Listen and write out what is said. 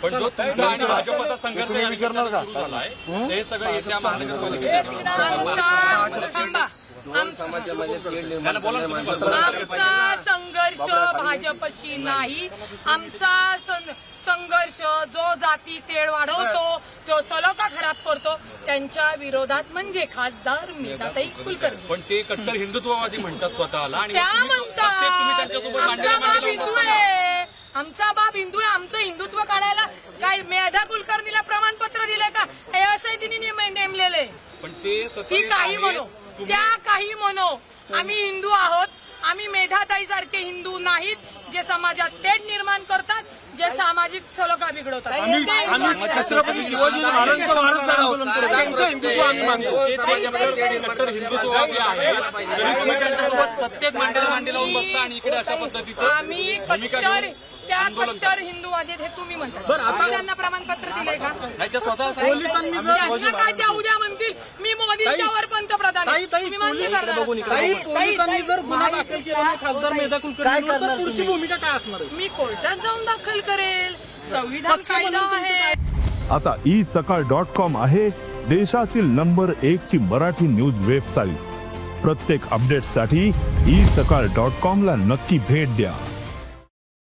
पण जो तुमचा आणि भाजपचा संघर्ष या निमित्तानं सुरू झाला आहे हे सगळं येत्या महानगरपालिकेच्या आमचा संघर्ष भाजपशी नाही. आमचा संघर्ष जो जाती तेढ वाढवतो तो सलोखा खराब करतो त्यांच्या विरोधात म्हणजे खासदार मेधाताई कुलकर्णी. पण ते कट्टर हिंदुत्ववादी म्हणतात स्वतःला आणि त्या म्हणतात आमचा बाप हिंदू आहे, आमचा बाप हिंदू आहे. आमचं हिंदुत्व काढायला काय मेधा कुलकर्णीला प्रमाणपत्र दिलंय का? एसआय तिने नेमलेले. पण ते ती काही म्हणो त्या काही म्हणो आम्ही हिंदू आहोत. आम्ही मेधाताई सारखे हिंदू नाहीत जे समाजात तेढ निर्माण करतात, जे सामाजिक सलोखा बिघडवतात. आम्ही छत्रपती शिवाजी महाराजांचं वारस आहोत, त्यांचं हिंदुत्व आम्ही मानतो. कट्टर हिंदुत्ववादी आहे तरी तुम्ही त्यांच्यासोबत सत्तेत मांडी लावून बसता आणि इकडे अशा पद्धतीचं आम्ही त्या कट्टर हिंदूवादी हे तुम्ही म्हणता. त्यांना प्रमाणपत्र दिलंय का? नाही ते स्वतः त्यांना काय त्या उद्या म्हणतील मी मोदींच्यावर पंतप्रधान आहे. तुम्ही मान्य करणार? पोलिसांनी जर गुन्हा दाखल केला नाही खासदार मेधा कुलकर्णीवर तर पुढची भूमिका काय असणार आहे? मी कोर्टात जाऊन दाखल करेल. संविधान कायदा आहे. आता isakal.com आहे देशातील नंबर 1 ची मराठी न्यूज वेबसाईट. प्रत्येक अपडेटसाठी isakal.com ला नक्की भेट द्या.